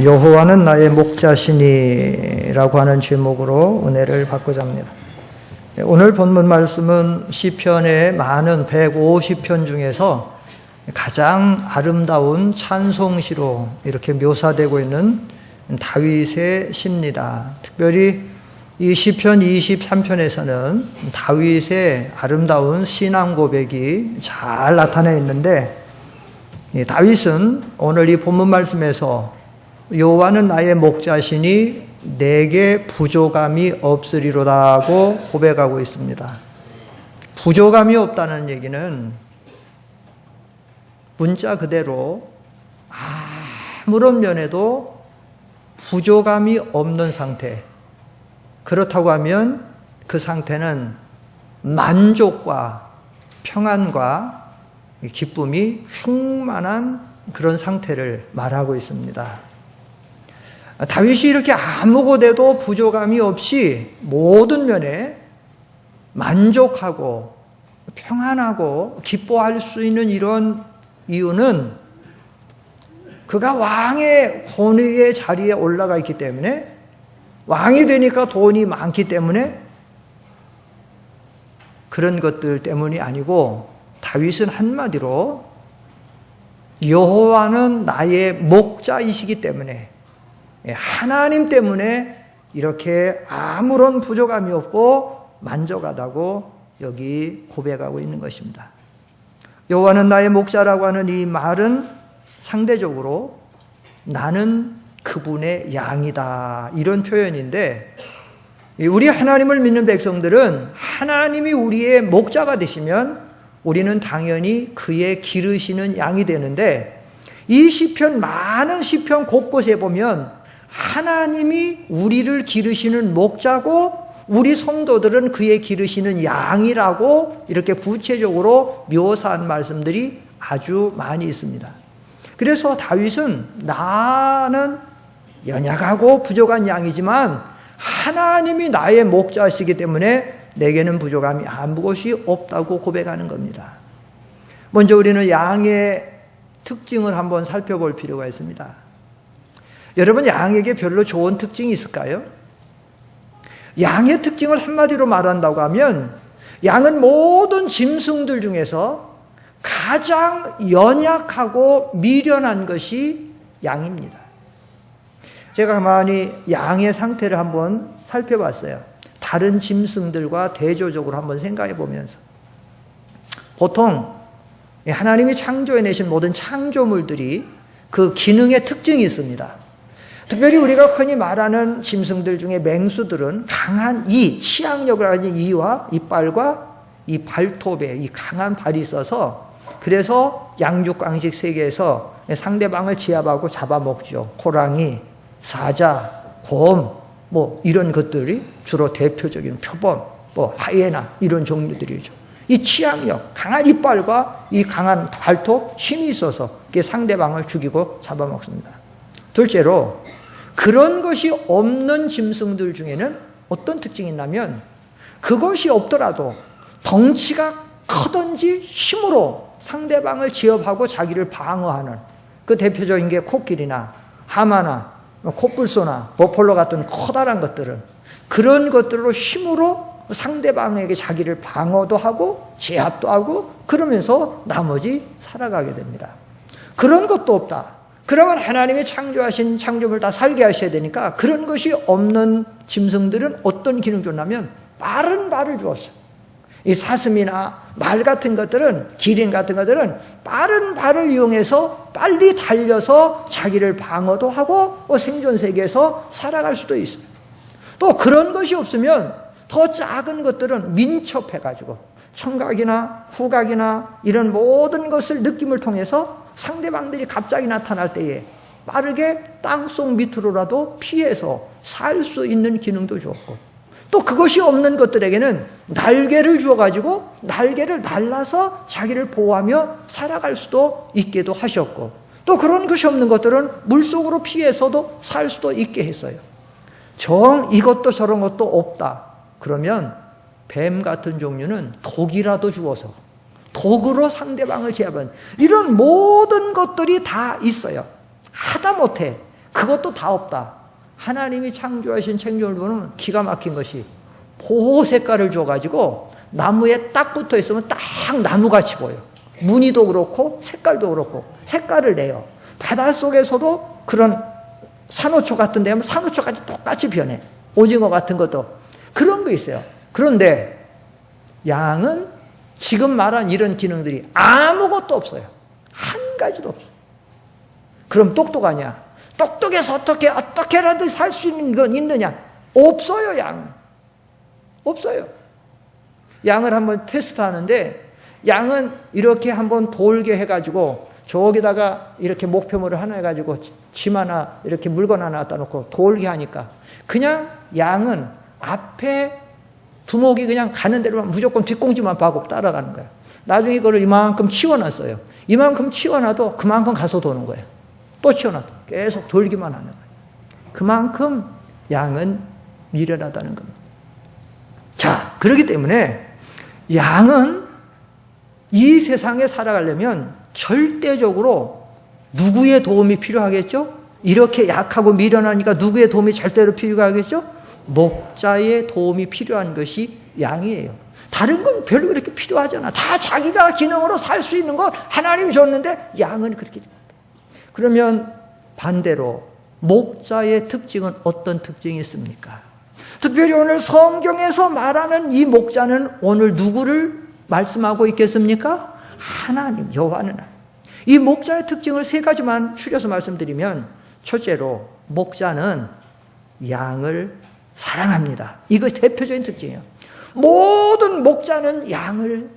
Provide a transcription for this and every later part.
여호와는 나의 목자시니라고 하는 제목으로 은혜를 받고자 합니다. 오늘 본문 말씀은 시편의 많은 150편 중에서 가장 아름다운 찬송시로 이렇게 묘사되고 있는 다윗의 시입니다. 특별히 이 시편 23편에서는 다윗의 아름다운 신앙 고백이 잘 나타나 있는데, 다윗은 오늘 이 본문 말씀에서 여호와는 나의 목자시니 내게 부족함이 없으리로다고 고백하고 있습니다. 부족함이 없다는 얘기는 문자 그대로 아무런 면에도 부족함이 없는 상태, 그렇다고 하면 그 상태는 만족과 평안과 기쁨이 충만한 그런 상태를 말하고 있습니다. 다윗이 이렇게 아무것에도 부족함이 없이 모든 면에 만족하고 평안하고 기뻐할 수 있는 이런 이유는 그가 왕의 권위의 자리에 올라가 있기 때문에, 왕이 되니까 돈이 많기 때문에 그런 것들 때문이 아니고, 다윗은 한마디로 여호와는 나의 목자이시기 때문에, 하나님 때문에 이렇게 아무런 부족함이 없고 만족하다고 여기 고백하고 있는 것입니다. 여호와는 나의 목자라고 하는 이 말은 상대적으로 나는 그분의 양이다, 이런 표현인데, 우리 하나님을 믿는 백성들은 하나님이 우리의 목자가 되시면 우리는 당연히 그의 기르시는 양이 되는데, 이 시편, 많은 시편 곳곳에 보면 하나님이 우리를 기르시는 목자고 우리 성도들은 그의 기르시는 양이라고 이렇게 구체적으로 묘사한 말씀들이 아주 많이 있습니다. 그래서 다윗은 나는 연약하고 부족한 양이지만 하나님이 나의 목자시기 때문에 내게는 부족함이 아무것이 없다고 고백하는 겁니다. 먼저 우리는 양의 특징을 한번 살펴볼 필요가 있습니다. 여러분, 양에게 별로 좋은 특징이 있을까요? 양의 특징을 한마디로 말한다고 하면, 양은 모든 짐승들 중에서 가장 연약하고 미련한 것이 양입니다. 제가 가만히 양의 상태를 한번 살펴봤어요. 다른 짐승들과 대조적으로 한번 생각해 보면서, 보통 하나님이 창조해내신 모든 창조물들이 그 기능의 특징이 있습니다. 특별히 우리가 흔히 말하는 짐승들 중에 맹수들은 강한 이, 치악력을 가진 이와 이빨과 이 발톱에 이 강한 발이 있어서, 그래서 양육강식 세계에서 상대방을 제압하고 잡아먹죠. 호랑이, 사자, 곰, 이런 것들이 주로 대표적인 표범, 하이에나, 이런 종류들이죠. 이 치악력, 강한 이빨과 이 강한 발톱, 힘이 있어서 상대방을 죽이고 잡아먹습니다. 둘째로, 그런 것이 없는 짐승들 중에는 어떤 특징이 있냐면, 그것이 없더라도 덩치가 크든지 힘으로 상대방을 제압하고 자기를 방어하는, 그 대표적인 게 코끼리나 하마나 코뿔소나 버폴로 같은 커다란 것들은 그런 것들로 힘으로 상대방에게 자기를 방어도 하고 제압도 하고 그러면서 나머지 살아가게 됩니다. 그런 것도 없다. 그러면 하나님이 창조하신 창조물 다 살게 하셔야 되니까, 그런 것이 없는 짐승들은 어떤 기능을 줬냐면 빠른 발을 주었어요. 이 사슴이나 말 같은 것들은, 기린 같은 것들은 빠른 발을 이용해서 빨리 달려서 자기를 방어도 하고 생존 세계에서 살아갈 수도 있어요. 또 그런 것이 없으면 더 작은 것들은 민첩해가지고 청각이나 후각이나 이런 모든 것을 느낌을 통해서 상대방들이 갑자기 나타날 때에 빠르게 땅속 밑으로라도 피해서 살 수 있는 기능도 좋고, 또 그것이 없는 것들에게는 날개를 주어가지고 날개를 날라서 자기를 보호하며 살아갈 수도 있게도 하셨고, 또 그런 것이 없는 것들은 물속으로 피해서도 살 수도 있게 했어요. 정 이것도 저런 것도 없다 그러면 뱀 같은 종류는 독이라도 주어서 독으로 상대방을 제압하는 이런 모든 것들이 다 있어요. 하다못해 그 그것도 다 없다. 하나님이 창조하신 생존을 보면 기가 막힌 것이 보호 색깔을 줘가지고 나무에 딱 붙어 있으면 딱 나무같이 보여. 무늬도 그렇고 색깔도 그렇고 색깔을 내요. 바닷속에서도 그런 산호초 같은 데 하면 산호초까지 똑같이 변해. 오징어 같은 것도 그런 거 있어요. 그런데 양은 지금 말한 이런 기능들이 아무것도 없어요. 한 가지도 없어요. 그럼 똑똑하냐? 똑똑해서 어떻게라도 살 수 있는 건 있느냐? 없어요. 양은 없어요. 양을 한번 테스트하는데 양은 이렇게 한번 돌게 해가지고 저기다가 이렇게 목표물을 하나 해가지고 짐 하나 이렇게 물건 하나 갖다 놓고 돌게 하니까 그냥 양은 앞에 두목이 그냥 가는 대로만 무조건 뒷공지만 파고 따라가는 거예요. 나중에 그걸 이만큼 치워놨어요. 이만큼 치워놔도 그만큼 가서 도는 거예요. 또 치워놔도 계속 돌기만 하는 거예요. 그만큼 양은 미련하다는 겁니다. 자, 그렇기 때문에 양은 이 세상에 살아가려면 절대적으로 누구의 도움이 필요하겠죠? 이렇게 약하고 미련하니까 누구의 도움이 절대로 필요하겠죠? 목자의 도움이 필요한 것이 양이에요. 다른 건 별로 그렇게 필요하잖아. 다 자기가 기능으로 살 수 있는 건 하나님이 줬는데 양은 그렇게 줍니다. 그러면 반대로 목자의 특징은 어떤 특징이 있습니까? 특별히 오늘 성경에서 말하는 이 목자는 오늘 누구를 말씀하고 있겠습니까? 하나님, 여호와는 하나님. 이 목자의 특징을 세 가지만 추려서 말씀드리면 첫째로 목자는 양을 사랑합니다. 이거 대표적인 특징이에요. 모든 목자는 양을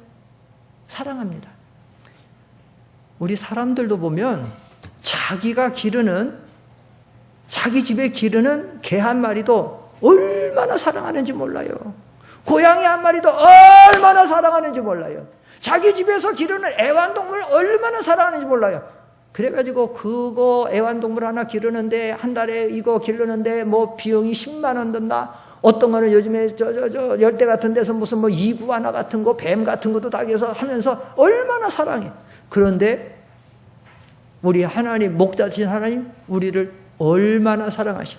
사랑합니다. 우리 사람들도 보면 자기가 기르는 자기 집에 기르는 개 한 마리도 얼마나 사랑하는지 몰라요. 고양이 한 마리도 얼마나 사랑하는지 몰라요. 자기 집에서 기르는 애완동물 얼마나 사랑하는지 몰라요. 그래가지고 그거 애완동물 하나 기르는데 한 달에 이거 기르는데 뭐 비용이 10만 원 든다. 어떤 거는 요즘에 열대 같은 데서 무슨 뭐 이구아나 같은 거, 뱀 같은 것도 닭에서 하면서 얼마나 사랑해. 그런데 우리 하나님, 목자신 하나님, 우리를 얼마나 사랑하시.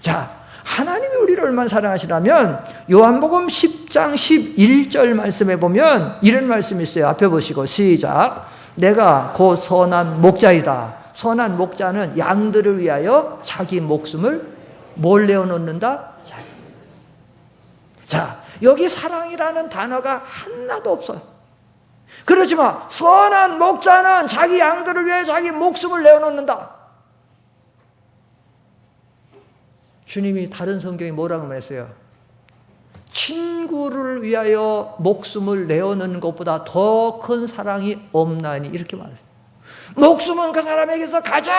자, 하나님이 우리를 얼마나 사랑하시라면 요한복음 10장 11절 말씀에 보면 이런 말씀이 있어요. 앞에 보시고 시작. 내가 곧 선한 목자이다. 선한 목자는 양들을 위하여 자기 목숨을 뭘 내어놓는다? 자, 여기 사랑이라는 단어가 하나도 없어요. 그러지 마. 선한 목자는 자기 양들을 위해 자기 목숨을 내어놓는다. 주님이 다른 성경에 뭐라고 말했어요? 친구를 위하여 목숨을 내어놓는 것보다 더 큰 사랑이 없나니 이렇게 말해요. 목숨은 그 사람에게서 가장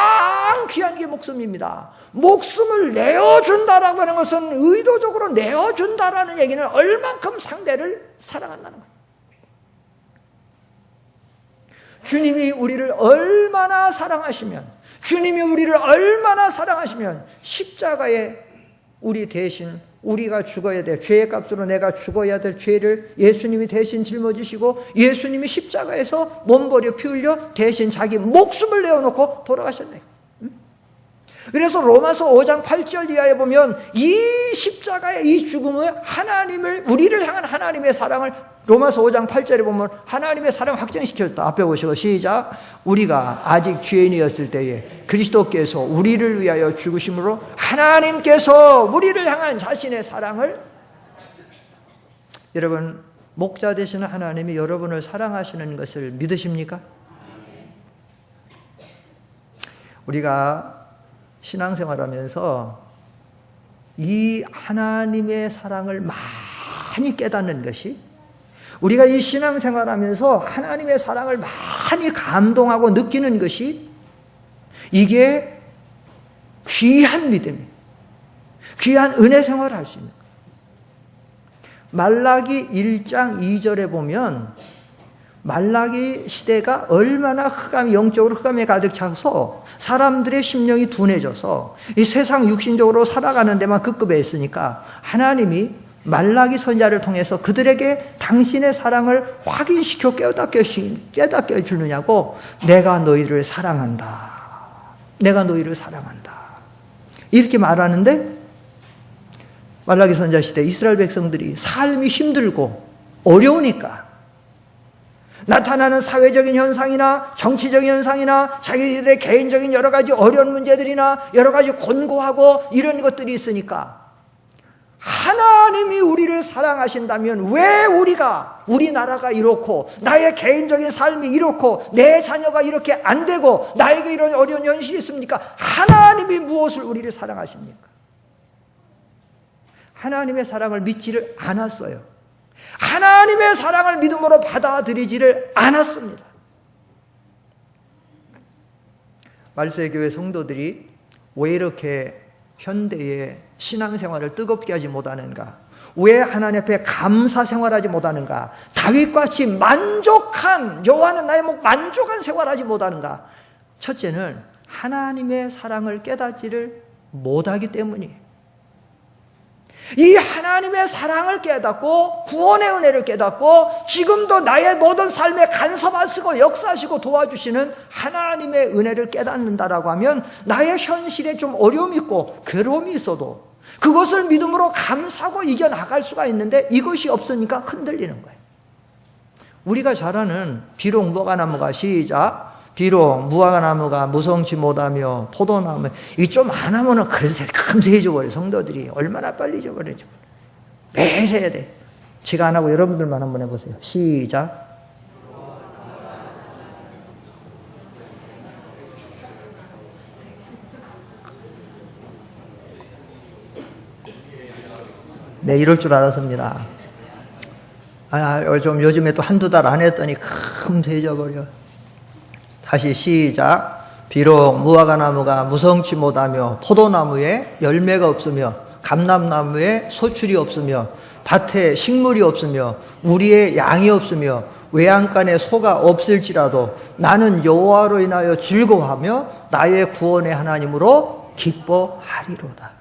귀한 게 목숨입니다. 목숨을 내어준다라고 하는 것은 의도적으로 내어준다라는 얘기는 얼만큼 상대를 사랑한다는 거예요. 주님이 우리를 얼마나 사랑하시면, 주님이 우리를 얼마나 사랑하시면 십자가에 우리 대신 우리가 죽어야 돼. 죄의 값으로 내가 죽어야 될 죄를 예수님이 대신 짊어지시고 예수님이 십자가에서 몸 버려 피 흘려 대신 자기 목숨을 내어놓고 돌아가셨네. 그래서 로마서 5장 8절 이하에 보면 이 십자가의 이 죽음을 하나님을, 우리를 향한 하나님의 사랑을 로마서 5장 8절에 보면 하나님의 사랑을 확증시켰다. 앞에 보시고 시작. 우리가 아직 죄인이었을 때에 그리스도께서 우리를 위하여 죽으심으로 하나님께서 우리를 향한 자신의 사랑을, 여러분 목자 되시는 하나님이 여러분을 사랑하시는 것을 믿으십니까? 우리가 신앙생활하면서 이 하나님의 사랑을 많이 깨닫는 것이, 우리가 이 신앙생활하면서 하나님의 사랑을 많이 감동하고 느끼는 것이, 이게 귀한 믿음이에요. 귀한 은혜 생활을 할 수 있는 거예요. 말라기 1장 2절에 보면 말라기 시대가 얼마나 영적으로 흑암에 가득 차서 사람들의 심령이 둔해져서 이 세상 육신적으로 살아가는 데만 급급해 있으니까 하나님이 말라기 선지자를 통해서 그들에게 당신의 사랑을 확인시켜 깨닫게 해주느냐고. 내가 너희를 사랑한다. 내가 너희를 사랑한다. 이렇게 말하는데 말라기 선지자 시대 이스라엘 백성들이 삶이 힘들고 어려우니까 나타나는 사회적인 현상이나 정치적인 현상이나 자기들의 개인적인 여러 가지 어려운 문제들이나 여러 가지 곤고하고 이런 것들이 있으니까 하나님이 우리를 사랑하신다면 왜 우리나라가 이렇고 나의 개인적인 삶이 이렇고 내 자녀가 이렇게 안 되고 나에게 이런 어려운 현실이 있습니까? 하나님이 무엇을 우리를 사랑하십니까? 하나님의 사랑을 믿지를 않았어요. 하나님의 사랑을 믿음으로 받아들이지를 않았습니다. 말세교회 성도들이 왜 이렇게 현대의 신앙생활을 뜨겁게 하지 못하는가? 왜 하나님 앞에 감사 생활하지 못하는가? 다윗같이 만족한 여호와는 나의 목 만족한 생활하지 못하는가? 첫째는 하나님의 사랑을 깨닫지를 못하기 때문이에요. 이 하나님의 사랑을 깨닫고 구원의 은혜를 깨닫고 지금도 나의 모든 삶에 간섭하시고 역사하시고 도와주시는 하나님의 은혜를 깨닫는다라고 하면 나의 현실에 좀 어려움이 있고 괴로움이 있어도 그것을 믿음으로 감사하고 이겨나갈 수가 있는데 이것이 없으니까 흔들리는 거예요. 우리가 잘 아는 비록 무화과나무가 시작 비록 무화과나무가 무성치 못하며 포도나무 이 좀 안 하면은 금세 잊어버려. 성도들이 얼마나 빨리 잊어버리죠. 매일 해야 돼. 제가 안 하고 여러분들만 한번 해보세요. 시작. 네, 이럴 줄 알았습니다. 좀 요즘에 또 한두 달 안 했더니 금세 잊어버려. 다시 시작. 비록 무화과나무가 무성치 못하며 포도나무에 열매가 없으며 감람나무에 소출이 없으며 밭에 식물이 없으며 우리의 양이 없으며 외양간에 소가 없을지라도 나는 여호와로 인하여 즐거워하며 나의 구원의 하나님으로 기뻐하리로다.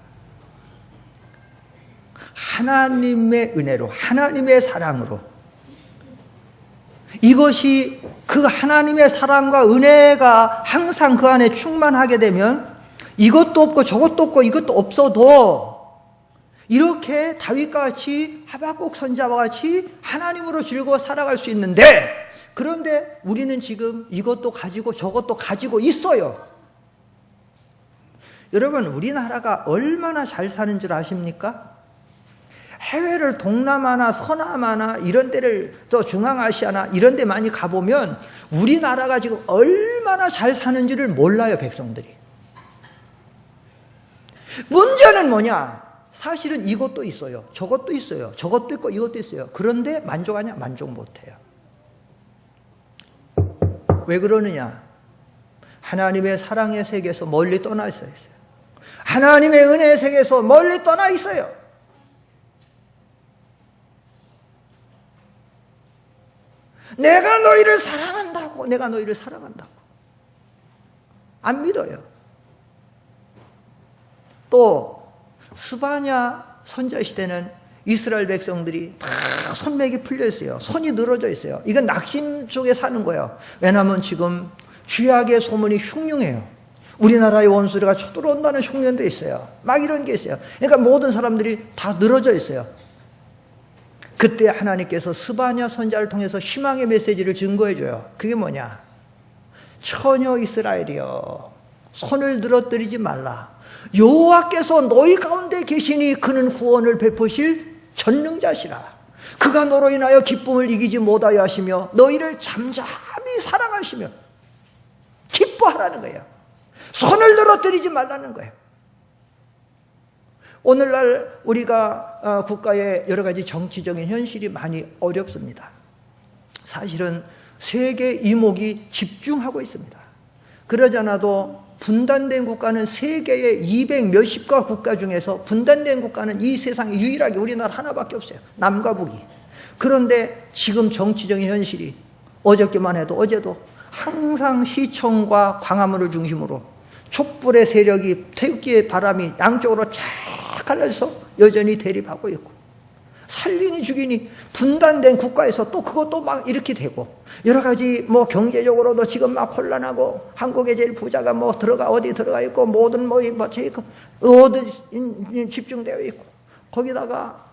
하나님의 은혜로 하나님의 사랑으로 이것이 그 하나님의 사랑과 은혜가 항상 그 안에 충만하게 되면 이것도 없고 저것도 없고 이것도 없어도 이렇게 다윗과 같이 하박국 선지자와 같이 하나님으로 즐거워 살아갈 수 있는데 그런데 우리는 지금 이것도 가지고 저것도 가지고 있어요. 여러분 우리나라가 얼마나 잘 사는 줄 아십니까? 해외를 동남아나 서남아나 이런 데를 또 중앙아시아나 이런 데 많이 가보면 우리나라가 지금 얼마나 잘 사는지를 몰라요. 백성들이. 문제는 뭐냐? 사실은 이것도 있어요. 저것도 있어요. 저것도 있고 이것도 있어요. 그런데 만족하냐? 만족 못해요. 왜 그러느냐? 하나님의 사랑의 세계에서 멀리 떠나 있어요. 하나님의 은혜의 세계에서 멀리 떠나 있어요. 내가 너희를 사랑한다고, 내가 너희를 사랑한다고. 안 믿어요. 또 스바냐 선지자 시대는 이스라엘 백성들이 다 손맥이 풀려 있어요. 손이 늘어져 있어요. 이건 낙심 속에 사는 거예요. 왜냐하면 지금 죄악의 소문이 흉흉해요. 우리나라의 원수가 쳐들어온다는 흉년도 있어요. 막 이런 게 있어요. 그러니까 모든 사람들이 다 늘어져 있어요. 그때 하나님께서 스바냐 선지자를 통해서 희망의 메시지를 증거해 줘요. 그게 뭐냐? 처녀 이스라엘이여, 손을 늘어뜨리지 말라. 여호와께서 너희 가운데 계시니 그는 구원을 베푸실 전능자시라. 그가 너로 인하여 기쁨을 이기지 못하여 하시며 너희를 잠잠히 사랑하시며 기뻐하라는 거예요. 손을 늘어뜨리지 말라는 거예요. 오늘날 우리가 국가의 여러 가지 정치적인 현실이 많이 어렵습니다. 사실은 세계 이목이 집중하고 있습니다. 그러지 않아도 분단된 국가는 세계의 200 몇십가 국가 중에서 분단된 국가는 이 세상에 유일하게 우리나라 하나밖에 없어요. 남과 북이. 그런데 지금 정치적인 현실이 어저께만 해도 어제도 항상 시청과 광화문을 중심으로 촛불의 세력이 태극기의 바람이 양쪽으로 쫙 갈라져서 여전히 대립하고 있고 살리니 죽이니 분단된 국가에서 또 그것도 막 이렇게 되고 여러 가지 뭐 경제적으로도 지금 막 혼란하고 한국의 제일 부자가 뭐 어디 들어가 있고 모든 뭐 어디 집중되어 있고 거기다가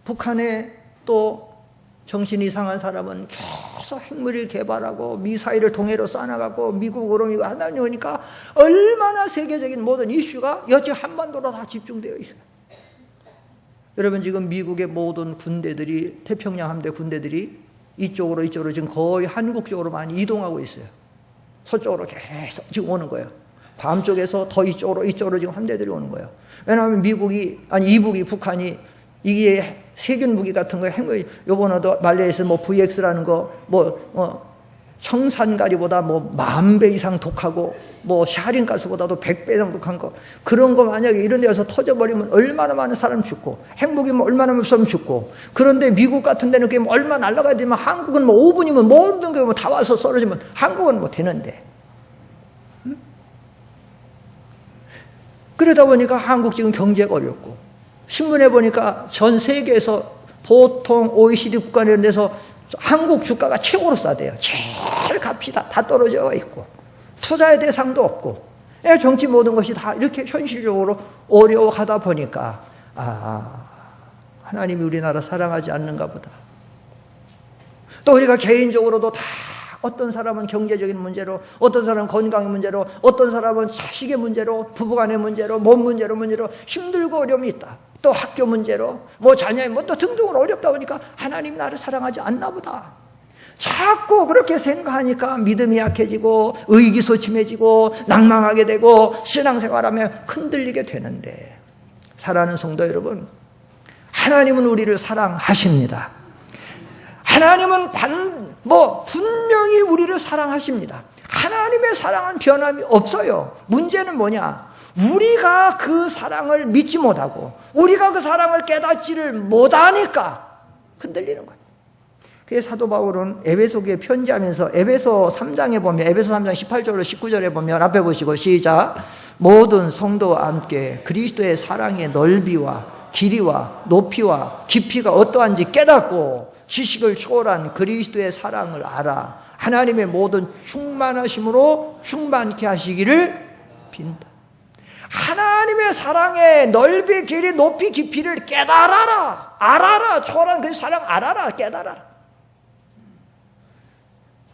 북한에 또 정신이 이상한 사람은 계속 핵무기를 개발하고 미사일을 동해로 쏴나가고 미국으로 이거 하다 보니까 얼마나 세계적인 모든 이슈가 여지 한반도로 다 집중되어 있어요. 여러분 지금 미국의 모든 군대들이 태평양 함대 군대들이 이쪽으로 지금 거의 한국 쪽으로 많이 이동하고 있어요. 서쪽으로 계속 지금 오는 거예요. 괌 쪽에서 더 이쪽으로 지금 함대들이 오는 거예요. 왜냐하면 이북이 북한이 이게 세균 무기 같은 거 핵무기 요번에도 말레이시아에서 뭐 VX라는 거 청산가리보다 뭐 10,000배 이상 독하고 뭐 샤린가스보다도 100배 이상 독한 거 그런 거 만약에 이런 데서 터져버리면 얼마나 많은 사람 죽고 핵무기 뭐 얼마나 많은 사람 죽고 그런데 미국 같은 데는 그게 뭐 얼마 날아가야 되면 한국은 뭐 5분이면 모든 게 뭐 다 와서 썰어지면 한국은 뭐 되는데 그러다 보니까 한국 지금 경제가 어렵고 신문에 보니까 전 세계에서 보통 OECD 국가 이런 데서 한국 주가가 최고로 싸대요. 제일 값이 다 떨어져 있고 투자의 대상도 없고 정치 모든 것이 다 이렇게 현실적으로 어려워하다 보니까 하나님이 우리나라 사랑하지 않는가 보다. 또 우리가 개인적으로도 다 어떤 사람은 경제적인 문제로 어떤 사람은 건강의 문제로 어떤 사람은 자식의 문제로 부부간의 문제로 몸 문제로 힘들고 어려움이 있다. 또 학교 문제로 뭐 자녀의 또 등등으로 어렵다 보니까 하나님 나를 사랑하지 않나 보다. 자꾸 그렇게 생각하니까 믿음이 약해지고 의기소침해지고 낭망하게 되고 신앙생활하면 흔들리게 되는데 사랑하는 성도 여러분, 하나님은 우리를 사랑하십니다. 하나님은 분명히 우리를 사랑하십니다. 하나님의 사랑은 변함이 없어요. 문제는 뭐냐? 우리가 그 사랑을 믿지 못하고 우리가 그 사랑을 깨닫지를 못하니까 흔들리는 거예요. 그래서 사도 바울은 에베소교에 편지하면서 에베소 3장에 보면 에베소 3장 18절로 19절에 보면 앞에 보시고 시작. 모든 성도와 함께 그리스도의 사랑의 넓이와 길이와 높이와 깊이가 어떠한지 깨닫고 지식을 초월한 그리스도의 사랑을 알아 하나님의 모든 충만하심으로 충만케 하시기를 빈다. 하나님의 사랑의 넓이, 길이, 높이, 깊이를 깨달아라. 알아라. 초월한 그 사랑 알아라. 깨달아라.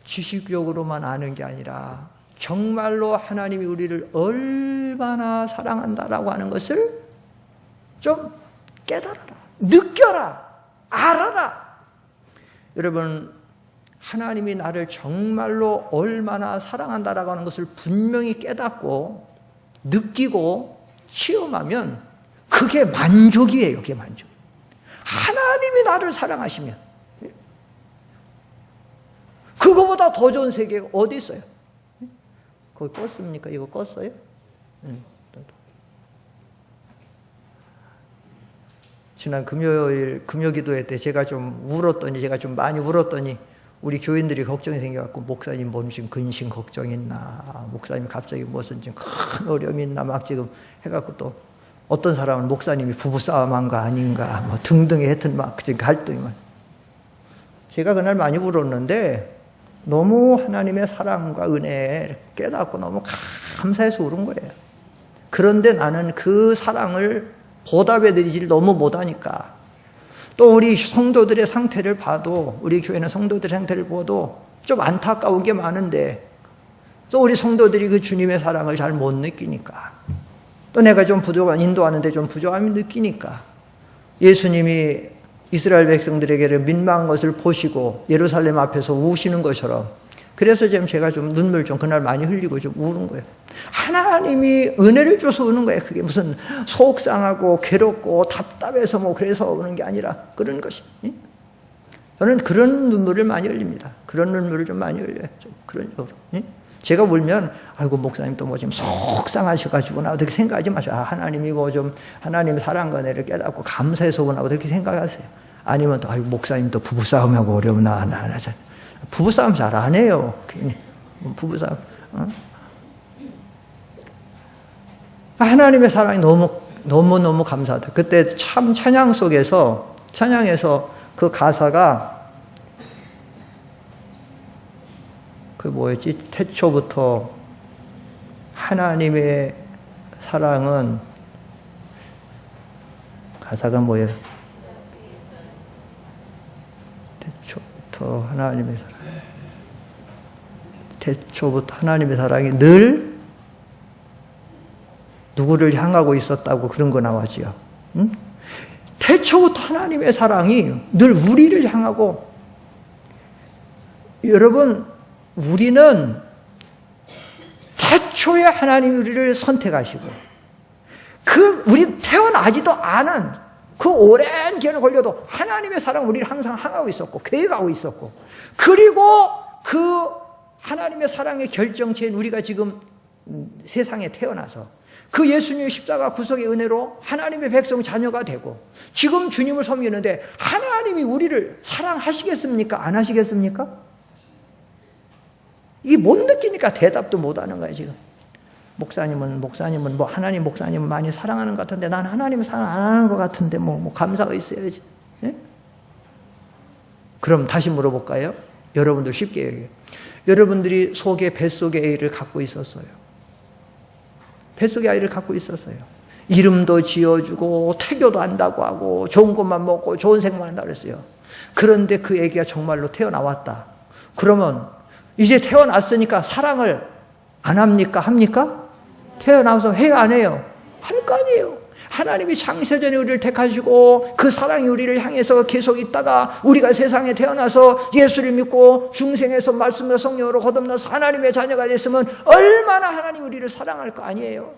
지식적으로만 아는 게 아니라 정말로 하나님이 우리를 얼마나 사랑한다라고 하는 것을 좀 깨달아라. 느껴라. 알아라. 여러분, 하나님이 나를 정말로 얼마나 사랑한다라고 하는 것을 분명히 깨닫고 느끼고 체험하면 그게 만족이에요. 그게 만족. 하나님이 나를 사랑하시면 그거보다 더 좋은 세계가 어디 있어요? 거기 껐습니까? 이거 껐어요? 지난 금요기도회 때 제가 좀 많이 울었더니 우리 교인들이 걱정이 생겨갖고 목사님 몸 지금 근심 걱정 있나, 목사님 갑자기 무슨 지금 큰 어려움이 있나 막 지금 해갖고 또 어떤 사람은 목사님이 부부싸움한 거 아닌가 뭐 등등의 하여튼 막 지금 갈등이 막. 제가 그날 많이 울었는데 너무 하나님의 사랑과 은혜에 깨닫고 너무 감사해서 울은 거예요. 그런데 나는 그 사랑을 보답해 드리지를 너무 못하니까 또 우리 성도들의 상태를 봐도 우리 교회는 성도들의 상태를 봐도 좀 안타까운 게 많은데 또 우리 성도들이 그 주님의 사랑을 잘 못 느끼니까 또 내가 좀 인도하는데 좀 부족함이 느끼니까 예수님이 이스라엘 백성들에게 민망한 것을 보시고 예루살렘 앞에서 우시는 것처럼 그래서 지금 제가 좀 눈물 좀 그날 많이 흘리고 좀 우는 거예요. 하나님이 은혜를 줘서 우는 거예요. 그게 무슨 속상하고 괴롭고 답답해서 뭐 그래서 우는 게 아니라 그런 것이. 저는 그런 눈물을 많이 흘립니다. 그런 눈물을 좀 많이 흘려요. 좀 그런 식으로. 제가 울면 아이고 목사님 또 뭐 지금 속상하셔가지고나 어떻게 생각하지 마세요. 하나님이 뭐 좀 하나님의 사랑과 은혜를 깨닫고 감사해서 오나 어떻게 생각하세요. 아니면 또 아이고 목사님 또 부부싸움하고 어려우나 부부싸움 잘 안 해요. 괜히 부부싸움. 하나님의 사랑이 너무 너무너무 감사하다. 그때 참 찬양에서 그 가사가 그 뭐였지? 태초부터 하나님의 사랑은 가사가 뭐예요? 태초부터 하나님의 사랑. 태초부터 하나님의 사랑이 늘 누구를 향하고 있었다고 그런 거 나와지요. 응? 태초부터 하나님의 사랑이 늘 우리를 향하고, 여러분, 우리는 태초에 하나님이 우리를 선택하시고, 우리 태어나지도 않은 그 오랜 기간을 걸려도 하나님의 사랑 우리를 항상 향하고 있었고, 계획하고 있었고, 그리고 그 하나님의 사랑의 결정체인 우리가 지금 세상에 태어나서 그 예수님의 십자가 구속의 은혜로 하나님의 백성 자녀가 되고 지금 주님을 섬기는데 하나님이 우리를 사랑하시겠습니까? 안 하시겠습니까? 이게 못 느끼니까 대답도 못 하는 거예요, 지금. 목사님은 뭐 하나님 목사님은 많이 사랑하는 것 같은데 난 하나님을 사랑 안 하는 것 같은데 뭐 감사가 있어야지. 예? 그럼 다시 물어볼까요? 여러분들 쉽게 얘기해요. 여러분들이 뱃속에 아이를 갖고 있었어요. 뱃속에 아이를 갖고 있었어요. 이름도 지어주고 태교도 한다고 하고 좋은 것만 먹고 좋은 생각만 한다고 그랬어요. 그런데 그 아기가 정말로 태어나왔다. 그러면 이제 태어났으니까 사랑을 안 합니까? 합니까? 태어나서 해요, 안 해요? 할 거 아니에요. 하나님이 창세전에 우리를 택하시고 그 사랑이 우리를 향해서 계속 있다가 우리가 세상에 태어나서 예수를 믿고 중생에서 말씀과 성령으로 거듭나서 하나님의 자녀가 됐으면 얼마나 하나님 우리를 사랑할 거 아니에요.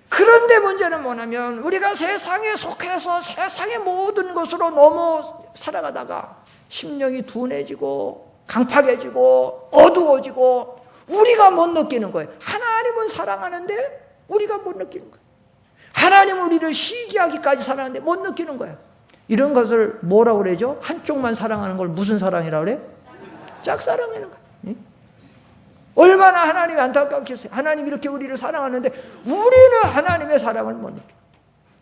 그런데 문제는 뭐냐면 우리가 세상에 속해서 세상의 모든 것으로 너무 살아가다가 심령이 둔해지고 강팍해지고 어두워지고 우리가 못 느끼는 거예요. 하나님은 사랑하는데 우리가 못 느끼는 거예요. 하나님은 우리를 시기하기까지 사랑하는데 못 느끼는 거예요. 이런 것을 뭐라고 그러죠? 한쪽만 사랑하는 걸 무슨 사랑이라고 그래? 짝사랑이라는 거예요. 얼마나 하나님이 안타깝겠어요. 하나님이 이렇게 우리를 사랑하는데 우리는 하나님의 사랑을 못 느껴요.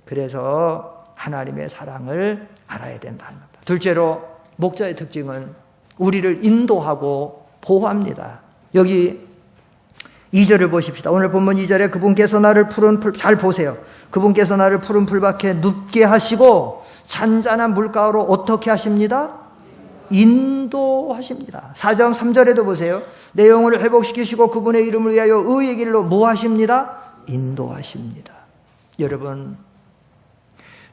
그래서 하나님의 사랑을 알아야 된다는 겁니다. 둘째로 목자의 특징은 우리를 인도하고 보호합니다. 여기 2절을 보십시다. 오늘 본문 2절에 그분께서 나를 푸른 풀, 잘 보세요. 그분께서 나를 푸른 풀밭에 눕게 하시고 잔잔한 물가로 어떻게 하십니다? 인도하십니다. 4장 3절에도 보세요. 내 영혼을 회복시키시고 그분의 이름을 위하여 의의 길로 뭐 하십니다? 인도하십니다. 여러분,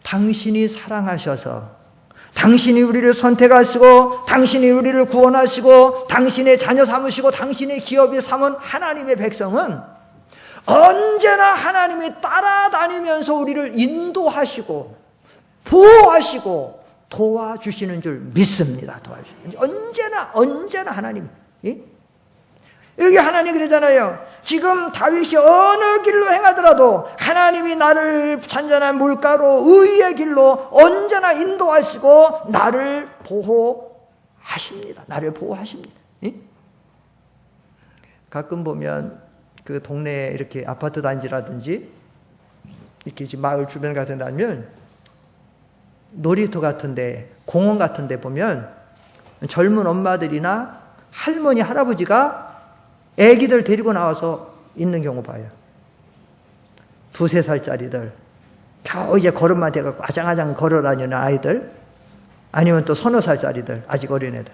당신이 사랑하셔서 당신이 우리를 선택하시고 당신이 우리를 구원하시고 당신의 자녀 삼으시고 당신의 기업이 삼은 하나님의 백성은 언제나 하나님이 따라다니면서 우리를 인도하시고 보호하시고 도와주시는 줄 믿습니다. 언제나 하나님이. 여기 하나님 그러잖아요. 지금 다윗이 어느 길로 행하더라도 하나님이 나를 잔잔한 물가로 의의 길로 언제나 인도하시고 나를 보호하십니다. 가끔 보면 그 동네에 이렇게 아파트 단지라든지 이렇게 마을 주변 같은 데 하면 놀이터 같은데 공원 같은데 보면 젊은 엄마들이나 할머니 할아버지가 애기들 데리고 나와서 있는 경우 봐요. 2-3살짜리들 겨우 이제 걸음만 돼갖고 아장아장 걸어다니는 아이들, 아니면 또 3-4살짜리들 아직 어린 애들.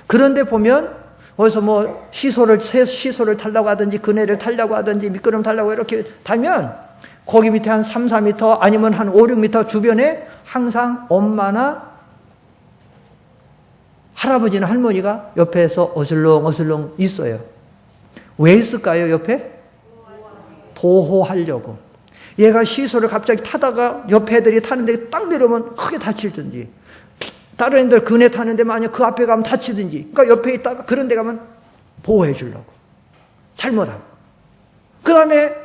그런데 보면 어디서 뭐 새 시소를 타려고 하든지 그네를 타려고 하든지 미끄럼 타려고 이렇게 타면 거기 밑에 한 3-4m 아니면 한 5-6m 주변에 항상 엄마나 할아버지나 할머니가 옆에서 어슬렁어슬렁 있어요. 왜 있을까요, 옆에? 보호하려고. 얘가 시소를 갑자기 타다가 옆에 애들이 타는데 딱 내려오면 크게 다칠든지, 다른 애들 그네 타는데 만약 그 앞에 가면 다치든지, 그러니까 옆에 있다가 그런 데 가면 보호해 주려고. 잘못하고. 그 다음에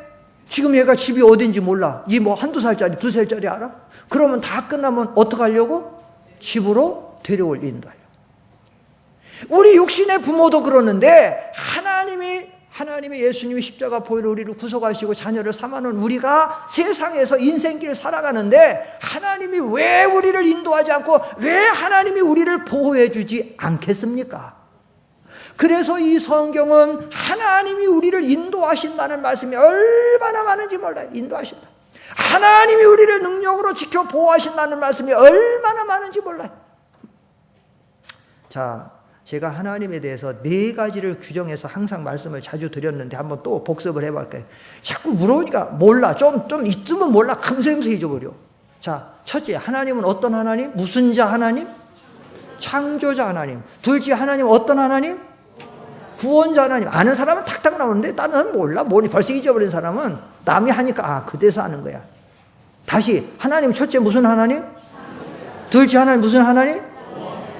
지금 얘가 집이 어딘지 몰라. 이 뭐 1-2살짜리, 2살짜리 알아? 그러면 다 끝나면 어떡하려고? 집으로 데려올 인도하려고. 우리 육신의 부모도 그러는데 하나님의 예수님이 십자가 보혈로 우리를 구속하시고 자녀를 삼아놓은 우리가 세상에서 인생길을 살아가는데 하나님이 왜 우리를 인도하지 않고 왜 하나님이 우리를 보호해 주지 않겠습니까? 그래서 이 성경은 하나님이 우리를 인도하신다는 말씀이 얼마나 많은지 몰라요. 인도하신다. 하나님이 우리를 능력으로 지켜 보호하신다는 말씀이 얼마나 많은지 몰라요. 자, 제가 하나님에 대해서 4가지를 규정해서 항상 말씀을 자주 드렸는데 한번 또 복습을 해볼까요? 자꾸 물어보니까 몰라. 좀 있으면 몰라. 금세 잊어버려. 자, 첫째, 하나님은 어떤 하나님? 무슨 자 하나님? 창조자 하나님. 둘째, 하나님 어떤 하나님? 구원자 하나님. 아는 사람은 탁탁 나오는데 다른 사람은 몰라. 벌써 잊어버린 사람은 남이 하니까 그대서 아는 거야. 다시, 하나님 첫째 무슨 하나님? 둘째 하나님 무슨 하나님?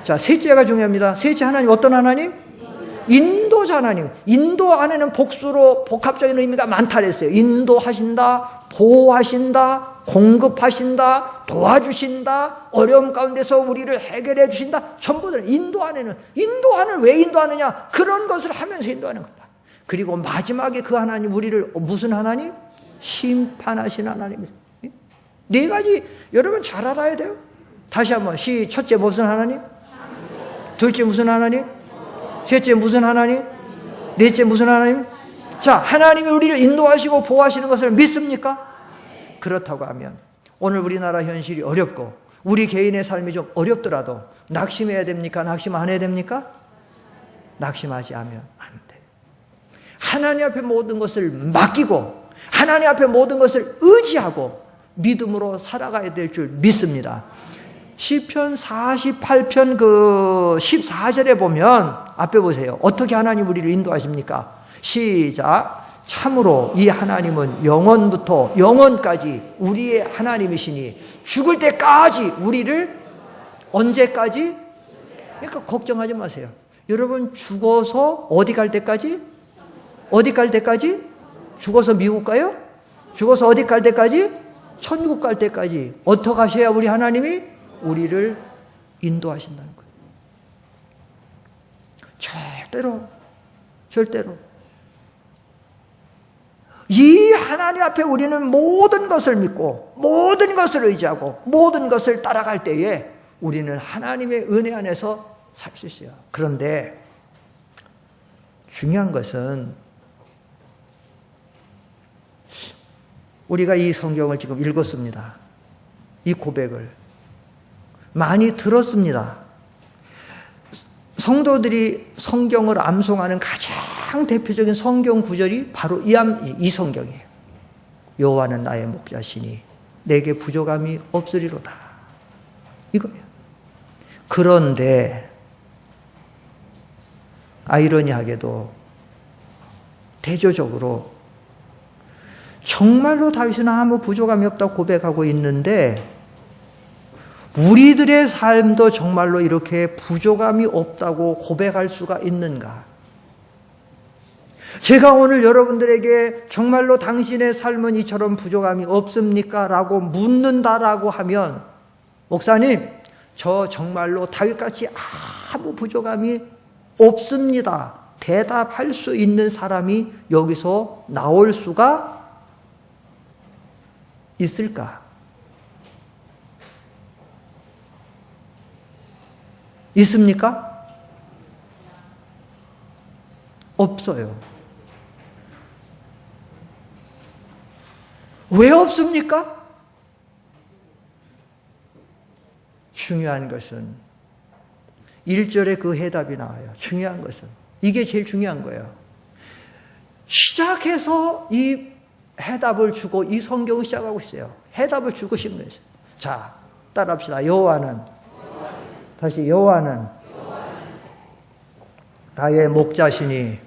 자, 셋째가 중요합니다. 셋째 하나님 어떤 하나님? 인도자 하나님. 인도 안에는 복수로 복합적인 의미가 많다 그랬어요. 인도하신다, 보호하신다, 공급하신다, 도와주신다, 어려움 가운데서 우리를 해결해 주신다. 전부 다 인도하는 왜 인도하느냐? 그런 것을 하면서 인도하는 겁니다. 그리고 마지막에 그 하나님 우리를 무슨 하나님? 심판하신 하나님입니다. 4가지 여러분 잘 알아야 돼요. 다시 한번 첫째 무슨 하나님? 둘째 무슨 하나님? 셋째 무슨 하나님? 넷째 무슨 하나님? 자, 하나님이 우리를 인도하시고 보호하시는 것을 믿습니까? 그렇다고 하면 오늘 우리나라 현실이 어렵고 우리 개인의 삶이 좀 어렵더라도 낙심해야 됩니까? 낙심 안 해야 됩니까? 낙심하지 않으면 안 돼. 하나님 앞에 모든 것을 맡기고 하나님 앞에 모든 것을 의지하고 믿음으로 살아가야 될 줄 믿습니다. 시편 48편 14절에 보면 앞에 보세요. 어떻게 하나님 우리를 인도하십니까? 시작. 참으로 이 하나님은 영원부터 영원까지 우리의 하나님이시니 죽을 때까지 우리를 언제까지? 그러니까 걱정하지 마세요. 여러분 죽어서 어디 갈 때까지? 어디 갈 때까지? 죽어서 미국 가요? 죽어서 어디 갈 때까지? 천국 갈 때까지. 어떻게 하셔야 우리 하나님이 우리를 인도하신다는 거예요. 절대로 이 하나님 앞에 우리는 모든 것을 믿고 모든 것을 의지하고 모든 것을 따라갈 때에 우리는 하나님의 은혜 안에서 살 수 있어요. 그런데 중요한 것은 우리가 이 성경을 지금 읽었습니다. 이 고백을 많이 들었습니다. 성도들이 성경을 암송하는 가장 대표적인 성경 구절이 바로 이 성경이에요. 여호와는 나의 목자시니 내게 부족함이 없으리로다. 이거예요. 그런데 아이러니하게도 대조적으로 정말로 다윗은 아무 부족함이 없다고 고백하고 있는데 우리들의 삶도 정말로 이렇게 부족함이 없다고 고백할 수가 있는가? 제가 오늘 여러분들에게 정말로 당신의 삶은 이처럼 부족함이 없습니까? 라고 묻는다라고 하면 목사님, 저 정말로 다윗같이 아무 부족함이 없습니다. 대답할 수 있는 사람이 여기서 나올 수가 있을까? 있습니까? 없어요. 왜 없습니까? 중요한 것은 1절에 그 해답이 나와요. 중요한 것은 이게 제일 중요한 거예요. 시작해서 이 해답을 주고 이 성경을 시작하고 있어요. 해답을 주고 싶은 거예요. 자, 따라합시다. 여호와는 다시 여호와는 나의 목자시니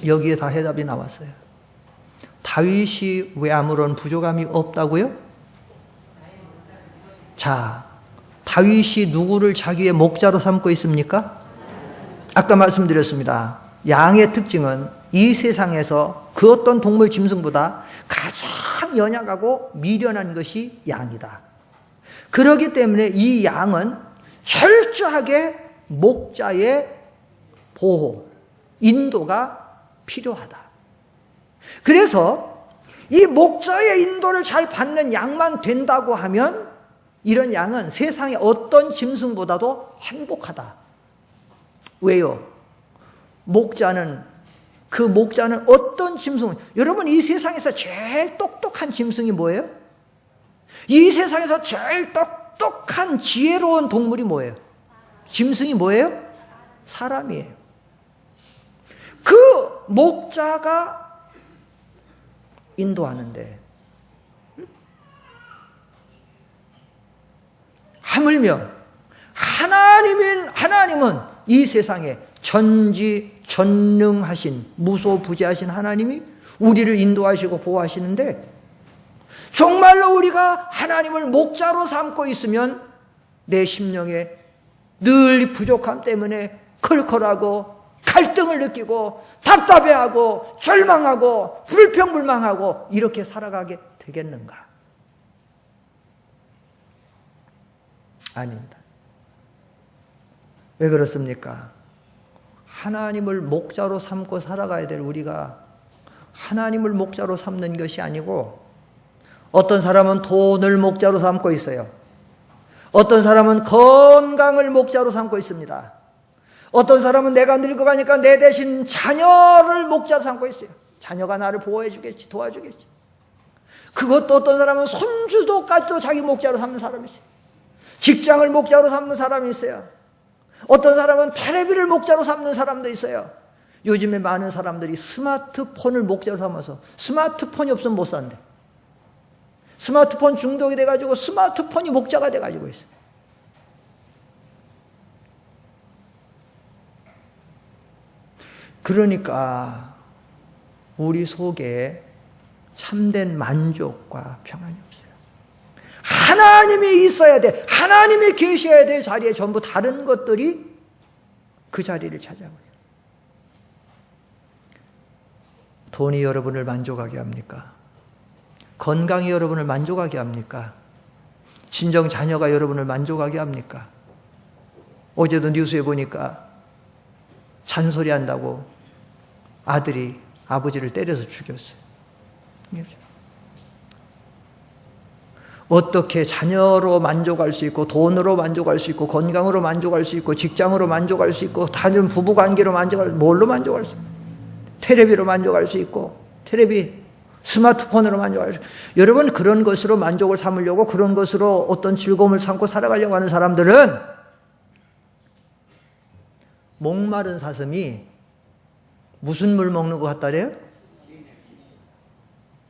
여기에 다 해답이 나왔어요. 다윗이 왜 아무런 부족함이 없다고요? 자, 다윗이 누구를 자기의 목자로 삼고 있습니까? 아까 말씀드렸습니다. 양의 특징은 이 세상에서 그 어떤 동물 짐승보다 가장 연약하고 미련한 것이 양이다. 그렇기 때문에 이 양은 철저하게 목자의 보호, 인도가 필요하다. 그래서 이 목자의 인도를 잘 받는 양만 된다고 하면 이런 양은 세상의 어떤 짐승보다도 행복하다. 왜요? 그 목자는 어떤 짐승, 여러분 이 세상에서 제일 똑똑한 짐승이 뭐예요? 이 세상에서 제일 똑똑한 지혜로운 동물이 뭐예요? 짐승이 뭐예요? 사람이에요. 그 목자가 인도하는데 하물며 하나님은 이 세상에 전지전능하신 무소부재하신 하나님이 우리를 인도하시고 보호하시는데 정말로 우리가 하나님을 목자로 삼고 있으면 내 심령에 늘 부족함 때문에 컬컬하고 갈등을 느끼고 답답해하고 절망하고 불평불만하고 이렇게 살아가게 되겠는가? 아닙니다. 왜 그렇습니까? 하나님을 목자로 삼고 살아가야 될 우리가 하나님을 목자로 삼는 것이 아니고 어떤 사람은 돈을 목자로 삼고 있어요. 어떤 사람은 건강을 목자로 삼고 있습니다. 어떤 사람은 내가 늙어가니까 내 대신 자녀를 목자로 삼고 있어요. 자녀가 나를 보호해 주겠지, 도와주겠지. 그것도 어떤 사람은 손주도까지도 자기 목자로 삼는 사람이 있어요. 직장을 목자로 삼는 사람이 있어요. 어떤 사람은 텔레비를 목자로 삼는 사람도 있어요. 요즘에 많은 사람들이 스마트폰을 목자로 삼아서 스마트폰이 없으면 못 산대. 스마트폰 중독이 돼가지고 스마트폰이 목자가 돼가지고 있어요. 그러니까 우리 속에 참된 만족과 평안이 없어요. 하나님이 있어야 돼. 하나님이 계셔야 될 자리에 전부 다른 것들이 그 자리를 차지하고 있어요. 돈이 여러분을 만족하게 합니까? 건강이 여러분을 만족하게 합니까? 친정 자녀가 여러분을 만족하게 합니까? 어제도 뉴스에 보니까 잔소리한다고 아들이 아버지를 때려서 죽였어요. 어떻게 자녀로 만족할 수 있고 돈으로 만족할 수 있고 건강으로 만족할 수 있고 직장으로 만족할 수 있고 다른 부부관계로 만족할 수 있고 뭘로 만족할 수 있고 텔레비로 만족할 수 있고 스마트폰으로 만족할 수 있고 여러분 그런 것으로 만족을 삼으려고 그런 것으로 어떤 즐거움을 삼고 살아가려고 하는 사람들은 목마른 사슴이 무슨 물 먹는 것 같다래요?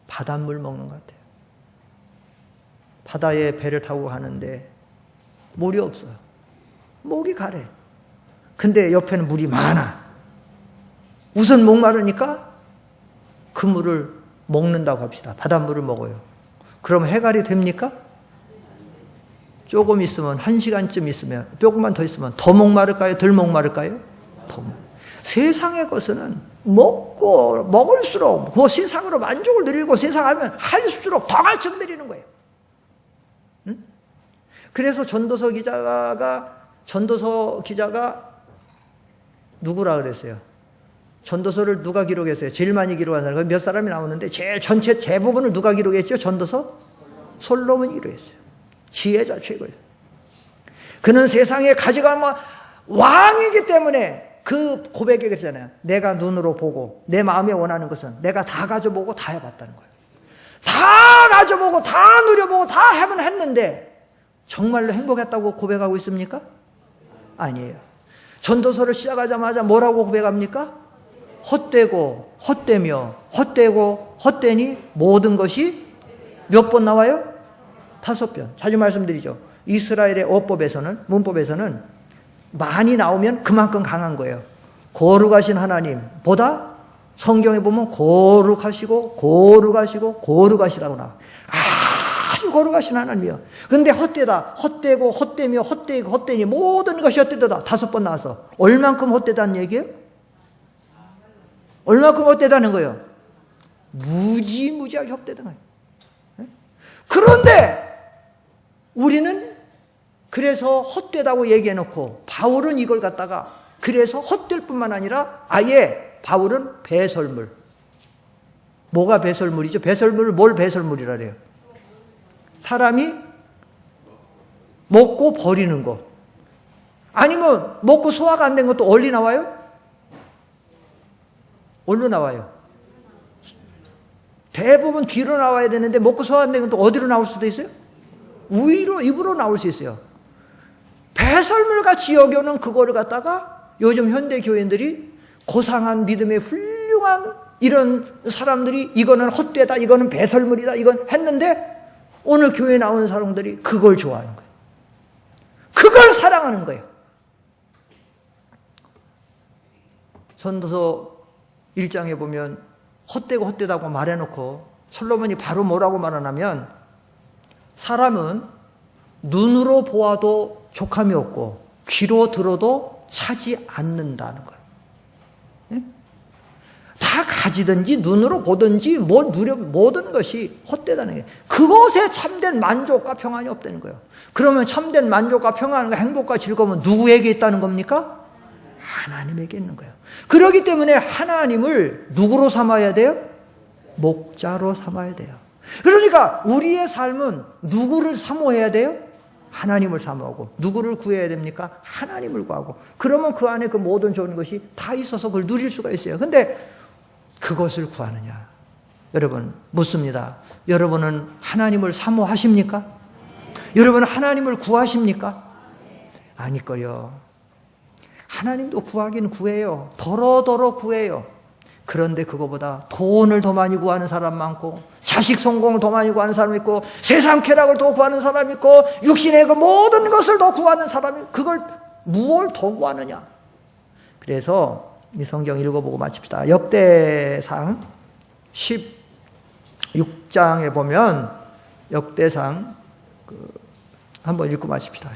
바닷물 먹는 것 같아요. 바다에 배를 타고 가는데 물이 없어요. 목이 가래. 근데 옆에는 물이 많아. 우선 목마르니까 그 물을 먹는다고 합시다. 바닷물을 먹어요. 그럼 해갈이 됩니까? 조금 있으면 1시간쯤 있으면 조금만 더 있으면 더 목마를까요? 덜 목마를까요? 더 세상의 것은 먹을수록 그 세상으로 만족을 누리고 세상 하면 할수록 더 갈증 내리는 거예요. 응? 그래서 전도서 기자가 누구라 그랬어요? 전도서를 누가 기록했어요? 제일 많이 기록한 사람 몇 사람이 나오는데 제일 전체 대부분을 누가 기록했죠? 전도서? 솔로몬이 기록했어요. 지혜자 최고예요. 그는 세상에 가져가면 왕이기 때문에 그 고백에 그랬잖아요. 내가 눈으로 보고 내 마음에 원하는 것은 내가 다 가져보고 다 해봤다는 거예요. 다 가져보고 다 누려보고 다 해면 했는데 정말로 행복했다고 고백하고 있습니까? 아니에요. 전도서를 시작하자마자 뭐라고 고백합니까? 헛되고 헛되며 헛되고 헛되니 모든 것이 몇 번 나와요? 5번. 자주 말씀드리죠. 이스라엘의 어법에서는 문법에서는 많이 나오면 그만큼 강한 거예요. 거룩하신 하나님보다 성경에 보면 거룩하시고 거룩하시다고 나와. 아주 거룩하신 하나님이요. 근데 헛되다, 헛되고 헛되며 헛되고 헛되니 모든 것이 헛되다 5번 나와서 얼만큼 헛되다는 얘기예요? 얼만큼 헛되다는 거예요? 무지무지하게 헛되다는 거예요. 그런데 우리는 그래서 헛되다고 얘기해놓고 바울은 이걸 갖다가 그래서 헛될 뿐만 아니라 아예 바울은 배설물. 뭐가 배설물이죠? 배설물을 뭘 배설물이라 그래요? 사람이 먹고 버리는 거. 아니면 먹고 소화가 안 된 것도 어디 나와요? 어디로 나와요? 대부분 뒤로 나와야 되는데 먹고 소화 안 된 것도 어디로 나올 수도 있어요? 위로, 입으로 나올 수 있어요. 배설물 같이 여겨놓은 그거를 갖다가 요즘 현대 교인들이 고상한 믿음의 훌륭한 이런 사람들이 이거는 헛되다, 이거는 배설물이다, 이건 했는데 오늘 교회에 나오는 사람들이 그걸 좋아하는 거예요. 그걸 사랑하는 거예요. 전도서 1장에 보면 헛되고 헛되다고 말해놓고 솔로몬이 바로 뭐라고 말하냐면 사람은 눈으로 보아도 족함이 없고 귀로 들어도 차지 않는다는 거예요. 예? 다 가지든지 눈으로 보든지 모든 것이 헛되다는 거예요. 그것에 참된 만족과 평안이 없다는 거예요. 그러면 참된 만족과 평안과 행복과 즐거움은 누구에게 있다는 겁니까? 하나님에게 있는 거예요. 그렇기 때문에 하나님을 누구로 삼아야 돼요? 목자로 삼아야 돼요. 그러니까 우리의 삶은 누구를 사모해야 돼요? 하나님을 사모하고. 누구를 구해야 됩니까? 하나님을 구하고. 그러면 그 안에 그 모든 좋은 것이 다 있어서 그걸 누릴 수가 있어요. 근데 그것을 구하느냐? 여러분 묻습니다. 여러분은 하나님을 사모하십니까? 여러분은 하나님을 구하십니까? 아니걸요. 하나님도 구하긴 구해요. 더러더러 구해요. 그런데 그거보다 돈을 더 많이 구하는 사람 많고, 자식 성공을 더 많이 구하는 사람 있고, 세상 쾌락을 더 구하는 사람 있고, 육신의 그 모든 것을 더 구하는 사람이, 그걸 무엇을 더 구하느냐? 그래서 이 성경 읽어보고 마칩시다. 역대상 16장에 보면 역대상 한번 읽고 마칩시다.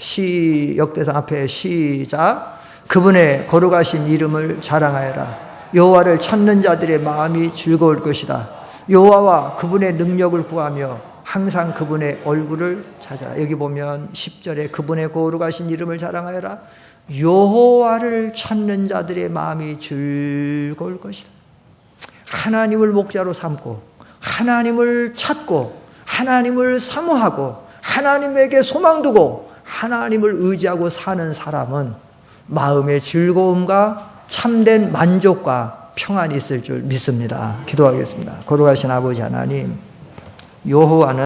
역대상 앞에 시작. 그분의 거룩하신 이름을 자랑하여라. 여호와를 찾는 자들의 마음이 즐거울 것이다. 여호와와 그분의 능력을 구하며 항상 그분의 얼굴을 찾아라. 여기 보면 10절에 그분의 거룩하신 이름을 자랑하여라. 여호와를 찾는 자들의 마음이 즐거울 것이다. 하나님을 목자로 삼고 하나님을 찾고 하나님을 사모하고 하나님에게 소망 두고 하나님을 의지하고 사는 사람은 마음의 즐거움과 참된 만족과 평안이 있을 줄 믿습니다. 기도하겠습니다. 거룩하신 아버지 하나님, 여호와는